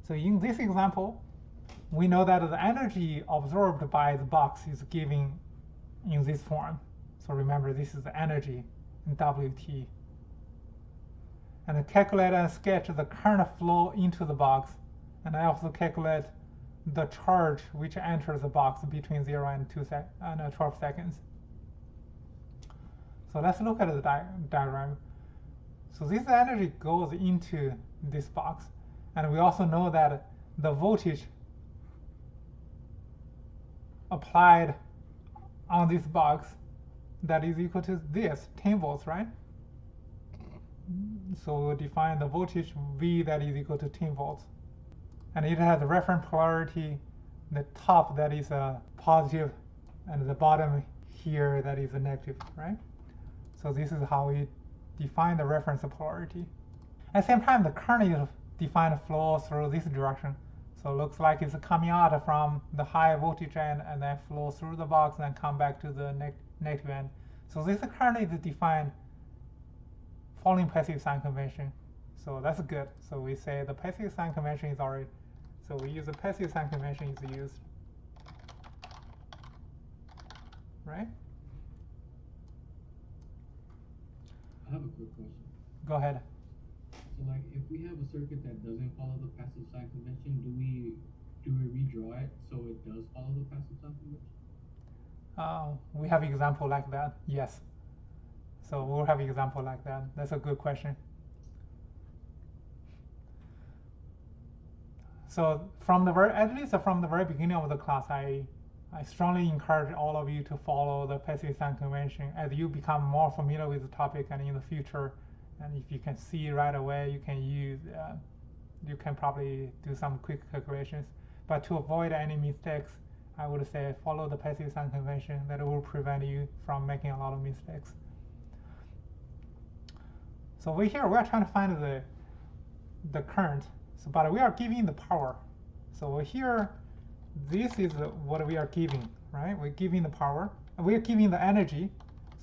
So in this example, we know that the energy absorbed by the box is given in this form. So remember, this is the energy in WT. And calculate and sketch the current flow into the box. And I also calculate the charge which enters the box between 0 and 12 seconds. So let's look at the diagram. So this energy goes into this box. And we also know that the voltage applied on this box, that is equal to this, 10 volts, right? So we'll define the voltage V that is equal to 10 volts. And it has a reference polarity, the top that is a positive, and the bottom here that is a negative, right? So this is how we define the reference polarity. At the same time, the current is defined flow through this direction. So it looks like it's coming out from the high voltage end and then flow through the box and come back to the negative end. So this current is defined following passive sign convention. So that's good. So we say the passive sign convention is already, so we use the passive sign convention is used, right? I have a quick question. Go ahead. So like if we have a circuit that doesn't follow the passive sign convention, do we redraw it so it does follow the passive sign convention? We have example like that, yes. So we'll have example like that. That's a good question. So from the at least from the very beginning of the class, I strongly encourage all of you to follow the passive sign convention as you become more familiar with the topic, and in the future, and if you can see right away, you can use, you can probably do some quick calculations. But to avoid any mistakes, I would say follow the passive sign convention. That will prevent you from making a lot of mistakes. So over here, we're trying to find the current. So, but we are giving the power. So over here, this is what we are giving, right? We're giving the power. We're giving the energy.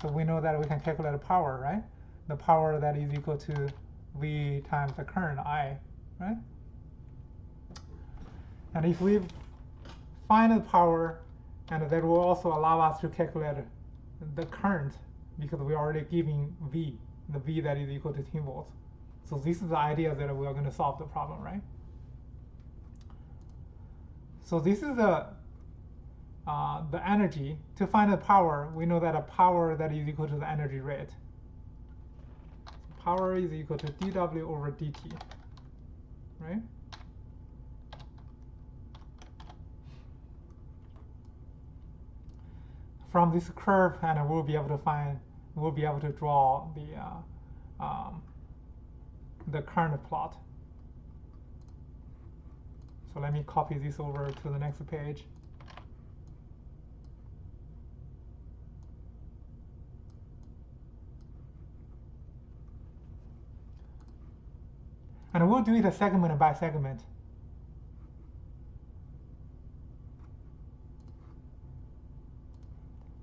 So we know that we can calculate the power, right? The power that is equal to V times the current I, right? And if we find the power, and that will also allow us to calculate the current, because we're already giving V, the V that is equal to 10 volts. So this is the idea that we are going to solve the problem, right? So this is the energy. To find the power, we know that a power that is equal to the energy rate. Power is equal to dW over dt, right? From this curve, and we'll be able to draw the current plot. So let me copy this over to the next page. And we'll do it segment by segment.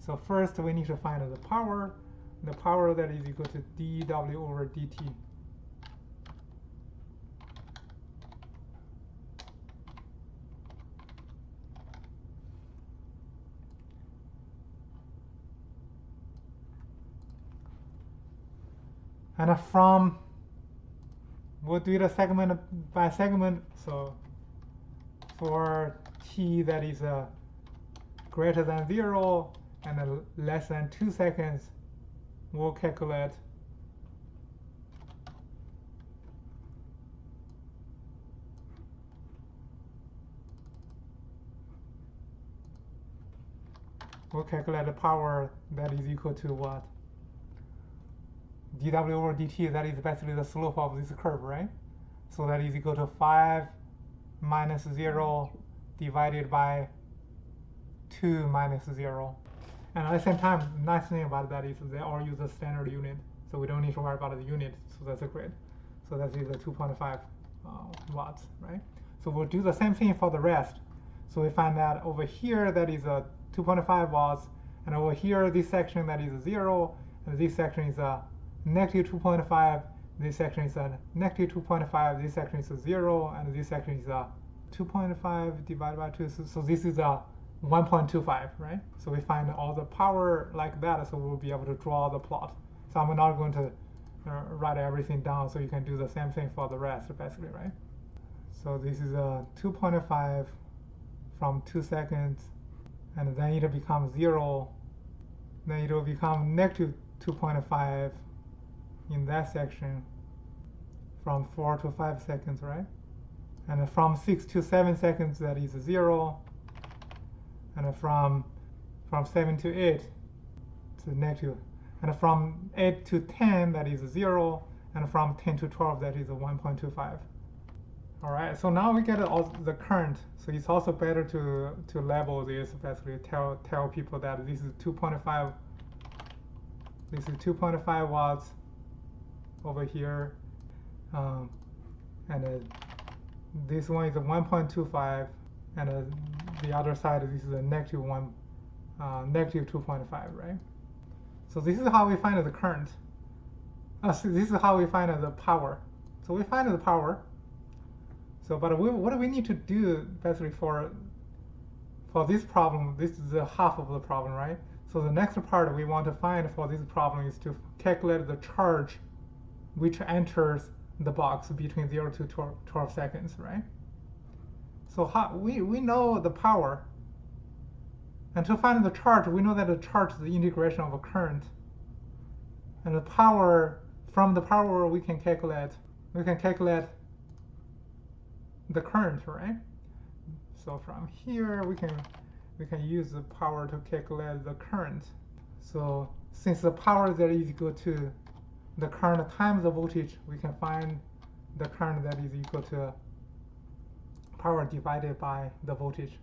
So first we need to find the power that is equal to dW over dt. And from, we'll do it segment by segment. So for t that is greater than 0 and less than 2 seconds, we'll calculate the power that is equal to what? dW over dt, that is basically the slope of this curve, right? So that is equal to 5 minus 0 divided by 2 minus 0. And at the same time, the nice thing about that is they all use a standard unit, so we don't need to worry about the unit, so that's great. So that is a 2.5 watts, right? So we'll do the same thing for the rest. So we find that over here, that is a 2.5 watts, and over here, this section that is 0, and this section is a negative 2.5, this section is a negative 2.5, this section is a 0, and this section is a 2.5 divided by 2, so this is a 1.25, right? So we find all the power like that, so we'll be able to draw the plot. So I'm not going to write everything down, so you can do the same thing for the rest, basically, right? So this is a 2.5 from 2 seconds, and then it becomes 0, then it will become negative 2.5 in that section from 4 to 5 seconds, right? And from 6 to 7 seconds, that is 0, and from 7 to 8 to negative, and from 8 to 10, that is 0, and from 10 to 12, that is 1.25. All right, so now we get all the current. So it's also better to label this, basically tell people that this is 2.5. This is 2.5 watts over here, and this one is a 1.25, and the other side, this is a negative 2.5, right? So this is how we find the current. So this is how we find the power. So we find the power. So, but what do we need to do basically for this problem? This is the half of the problem, right? So the next part we want to find for this problem is to calculate the charge which enters the box between 0 to 12 seconds, right? So we know the power, and to find the charge, we know that the charge is the integration of a current, and the power, from the power we can calculate the current, right? So from here we can use the power to calculate the current. So since the power there is equal to the current times the voltage, we can find the current that is equal to power divided by the voltage.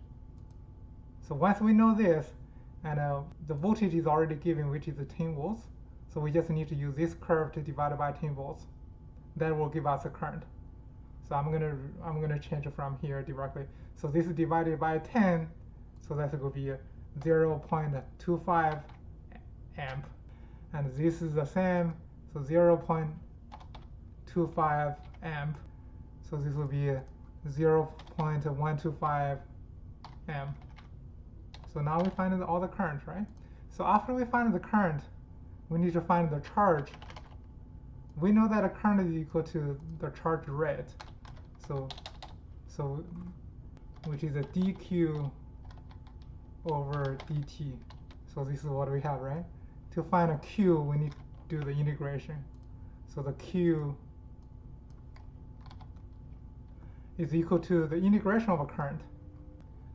So once we know this, and the voltage is already given, which is 10 volts, so we just need to use this curve to divide by 10 volts. That will give us a current. So I'm gonna change it from here directly. So this is divided by 10, so that's going to be 0.25 amp, and this is the same, so 0.25 amp. So this will be 0.125 amp. So now we find all the current, right? So after we find the current, we need to find the charge. We know that a current is equal to the charge rate. So which is a dq over dt. So this is what we have, right? To find a q, we need to do the integration. So the q is equal to the integration of a current.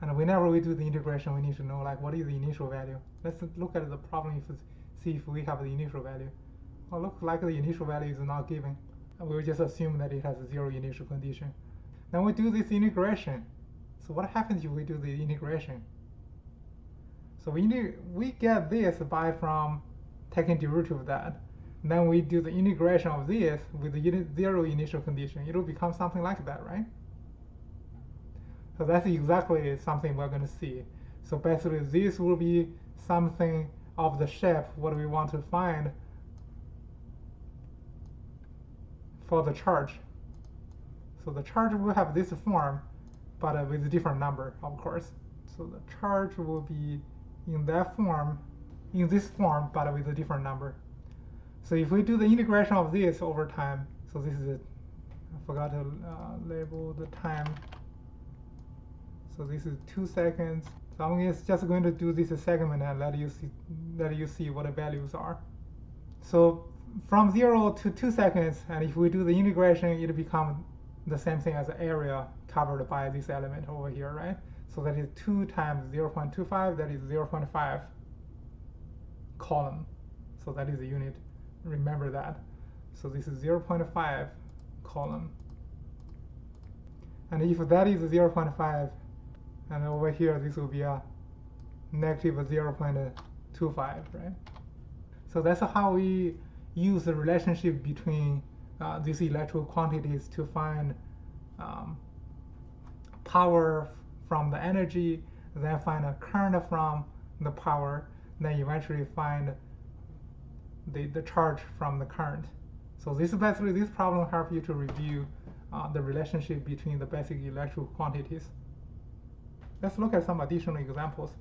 And whenever we do the integration, we need to know, like, what is the initial value. Let's look at the problem, see if we have the initial value. Oh, looks like the initial value is not given. We'll just assume that it has a 0 initial condition. Then we do this integration. So what happens if we do the integration? So we get this from taking derivative of that. And then we do the integration of this with the 0 initial condition. It will become something like that, right? So that's exactly something we're going to see. So basically this will be something of the shape what we want to find for the charge. So the charge will have this form, but with a different number, of course. So the charge will be in that form, in this form, but with a different number. So if we do the integration of this over time, so this is I forgot to label the time. So this is 2 seconds. So I'm just going to do this segment and let you see what the values are. So from 0 to 2 seconds, and if we do the integration, it becomes the same thing as the area covered by this element over here, right? So that is 2 times 0.25, that is 0.5 column. So that is the unit. Remember that. So this is 0.5 column. And if that is 0.5, and over here this will be a negative 0.25, right? So that's how we use the relationship between these electrical quantities to find power from the energy, then find a current from the power, then eventually find the charge from the current. So this basically this problem helps you to review the relationship between the basic electrical quantities. Let's look at some additional examples.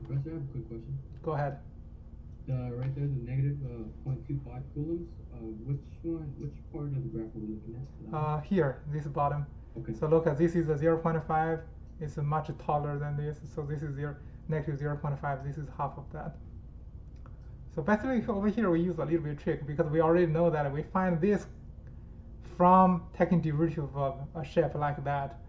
Professor, I have a quick question. Go ahead. Right there, the negative 0.25 coulombs. Which part of the graph are we looking at? Here, this bottom. Okay. So look at this is a 0.5. It's much taller than this. So this is negative 0.5. This is half of that. So basically over here we use a little bit of trick because we already know that we find this from taking derivative of a shape like that.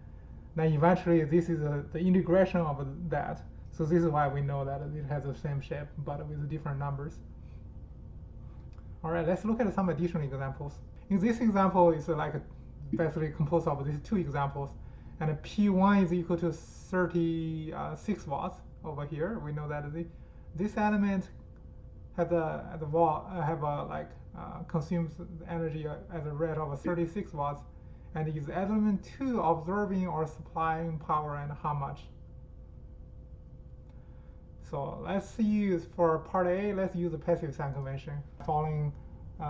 Then eventually this is the integration of that. So this is why we know that it has the same shape but with different numbers. Alright, let's look at some additional examples. In this example, it's basically composed of these two examples. And P1 is equal to 36 watts over here. We know that this element consumes energy at a rate of 36 watts, and is element 2 absorbing or supplying power, and how much? So let's use, for part A, let's use the passive sign convention following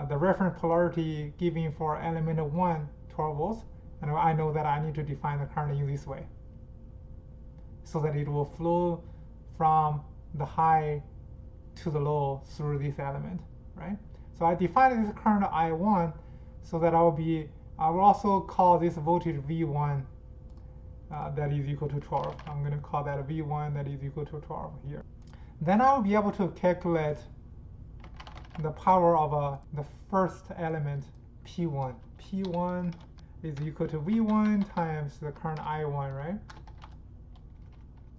the reference polarity given for element 1, 12 volts, and I know that I need to define the current in this way so that it will flow from the high to the low through this element, right? So I define this current I1 so that I will also call this voltage V1 that is equal to 12. I'm going to call that V1 that is equal to 12 here. Then I will be able to calculate the power of the first element, P1. P1 is equal to V1 times the current I1, right?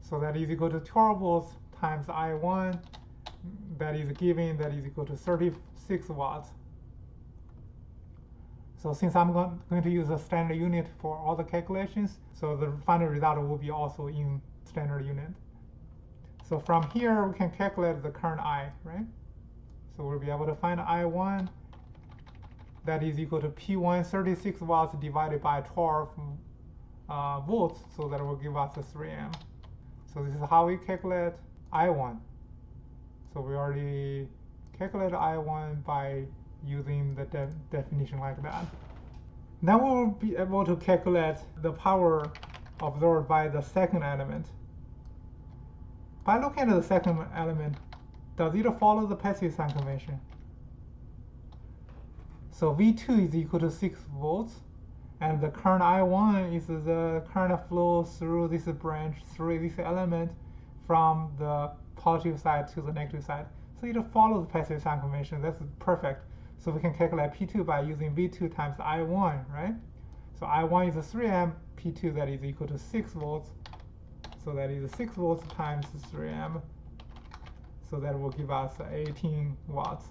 So that is equal to 12 volts times I1. That is given, that is equal to 36 watts. So since I'm going to use a standard unit for all the calculations, so the final result will be also in standard unit. So from here we can calculate the current I, right? So we'll be able to find I1 that is equal to P1 36 watts divided by 12 volts, so that will give us a 3 amp. So this is how we calculate I1. So we already calculated I1 by using the definition like that. Now we'll be able to calculate the power absorbed by the second element. By looking at the second element, does it follow the passive sign convention? So V2 is equal to 6 volts, and the current I1 is the current flow through this branch, through this element, from the positive side to the negative side. So it follows the passive sign convention. That's perfect. So we can calculate P2 by using V2 times I1, right? So I1 is a 3 amp, P2 that is equal to 6 volts. So that is 6 volts times 3 amp. So that will give us 18 watts.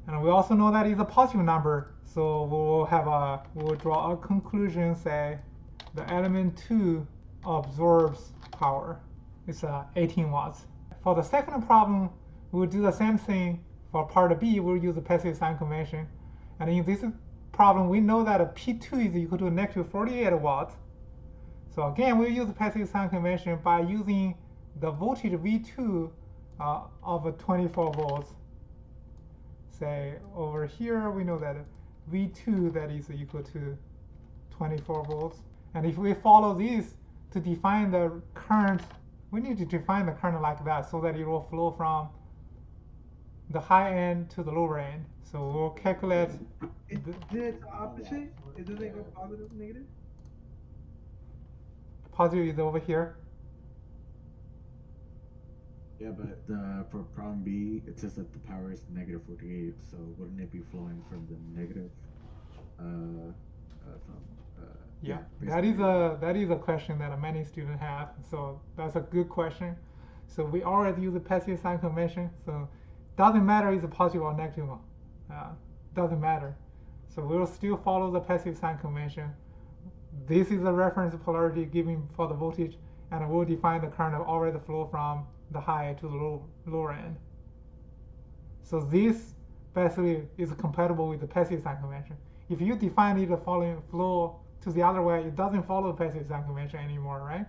And we also know that it's a positive number. So we'll draw a conclusion, say the element 2 absorbs power. It's 18 watts. For the second problem, we'll do the same thing. For part B, we'll use the passive sign convention. And in this problem, we know that P2 is equal to negative 48 watts. So again, we'll use the passive sign convention by using the voltage V2 of 24 volts. Say over here, we know that V2 that is equal to 24 volts. And if we follow this to define the current, we need to define the current like that so that it will flow from the high end to the lower end. So we'll calculate. Is it opposite? Does it go positive, negative? Positive is over here. Yeah, but for problem B, it says that the power is negative 48. So wouldn't it be flowing from the negative? Yeah, that is a question that many students have. So that's a good question. So we already use the passive sign convention. So doesn't matter if it's positive or negative. Doesn't matter. So we'll still follow the passive sign convention. This is the reference polarity given for the voltage, and we'll define the current already flow from the high to the lower end. So this basically is compatible with the passive sign convention. If you define it following flow to the other way, it doesn't follow the passive sign convention anymore, right?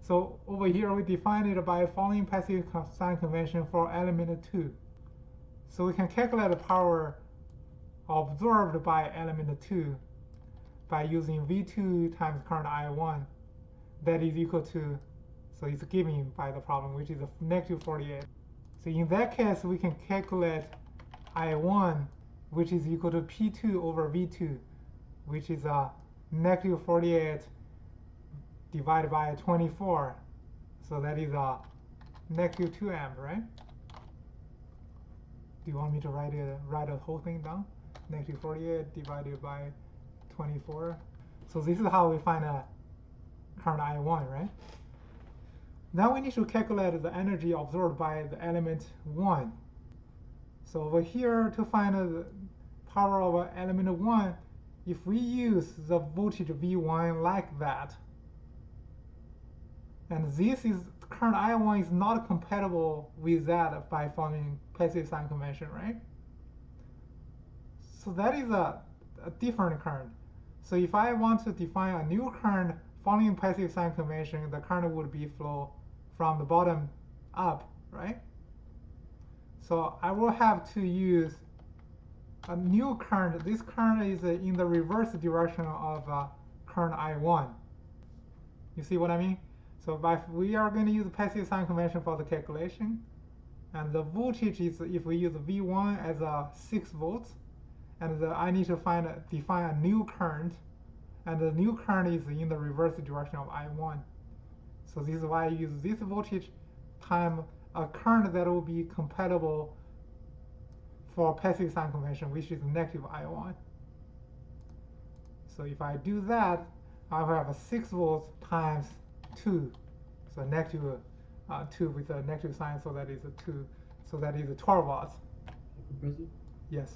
So over here we define it by following passive sign convention for element 2. So we can calculate the power absorbed by element 2 by using V2 times current I1, that is equal to, so it's given by the problem, which is a negative 48. So in that case, we can calculate I1, which is equal to P2 over V2, which is a negative 48 divided by 24. So that is a negative 2 amp, right? Do you want me to write the whole thing down? Negative 48 divided by 24. So this is how we find a current I1, right? Now we need to calculate the energy absorbed by the element 1. So over here, to find the power of element 1, if we use the voltage V1 like that, and this is current I1 is not compatible with that by following passive sign convention, right? So that is a different current. So if I want to define a new current following passive sign convention, the current would be flow from the bottom up, right? So I will have to use a new current. This current is in the reverse direction of current I1. You see what I mean? So we are going to use passive sign convention for the calculation, and the voltage is, if we use V1 as 6 volts, and I need to define a new current, and the new current is in the reverse direction of I1. So this is why I use this voltage time a current that will be compatible for passive sign convention, which is negative I1. So if I do that, I will have a 6 volts times 2, so negative 2 with a negative sign, so that is a 2, so that is a 12 watts. Professor? Yes.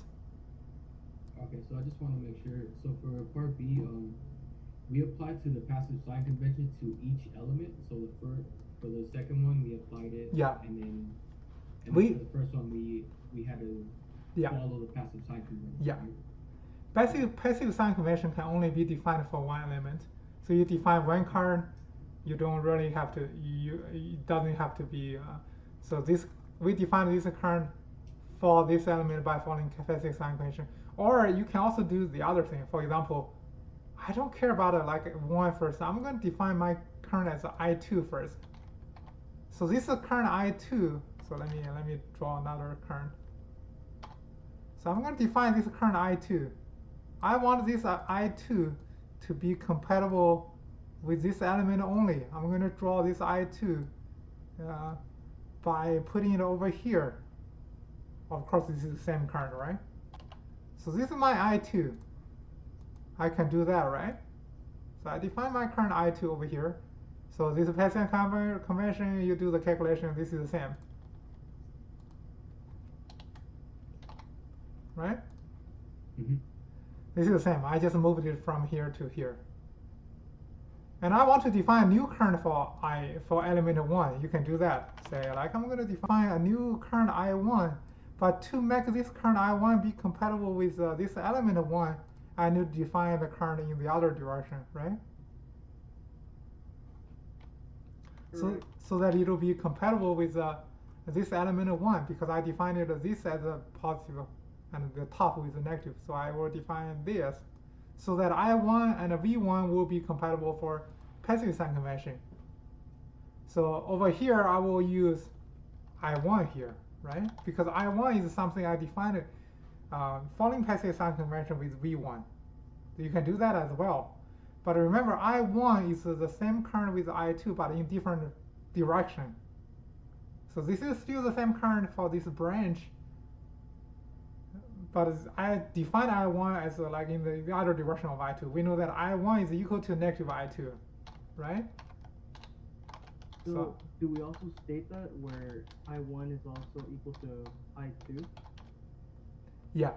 Okay, so I just want to make sure. So for part B, we applied to the passive sign convention to each element. So for the second one, we applied it. Yeah. And then for the first one, we had to follow the passive sign convention. Yeah. Passive sign convention can only be defined for one element. So you define one current, you don't really have to. It doesn't have to be. So we define this current for this element by following passive sign convention. Or you can also do the other thing. For example, I don't care about it like one first. I'm going to define my current as I2 first. So this is current I2. So let me draw another current. So I'm going to define this current I2. I want this I2 to be compatible with this element only. I'm going to draw this I2 by putting it over here. Of course, this is the same current, right? So this is my I2. I can do that, right? So I define my current I2 over here. So this is passive convention, you do the calculation, this is the same. Right? Mm-hmm. This is the same. I just moved it from here to here. And I want to define a new current for element 1. You can do that. Say, like, I'm going to define a new current I1. But to make this current I1 be compatible with this element 1, I need to define the current in the other direction, right? So that it will be compatible with this element 1, because I defined this as a positive and the top with a negative. So I will define this so that I1 and V1 will be compatible for passive sign convention. So over here, I will use I1 here, right? Because I1 is something I defined following passive sign convention with V1. So you can do that as well. But remember, I1 is the same current with I2, but in different direction. So this is still the same current for this branch, but I define I1 as like in the other direction of I2. We know that I1 is equal to negative I2, right? So do we also state that where I1 is also equal to I2? Yeah.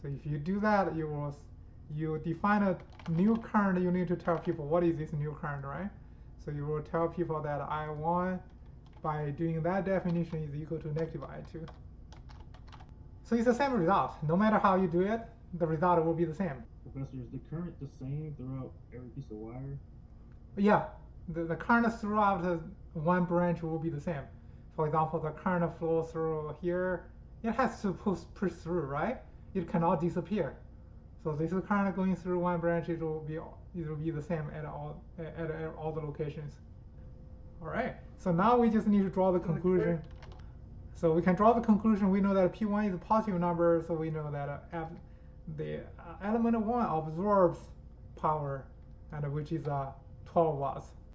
So if you do that, you define a new current. You need to tell people what is this new current, right? So you will tell people that I1 by doing that definition is equal to negative I2. So it's the same result. No matter how you do it, the result will be the same. Professor, is the current the same throughout every piece of wire? Yeah, the current throughout one branch will be the same. For example, the current flows through here it has to push through, right? It cannot disappear. So this is current going through one branch. It will be the same at all the locations. All right. So now we just need to draw the conclusion. So we can draw the conclusion. We know that P1 is a positive number, so we know that the element 1 absorbs power, and which is 12 watts.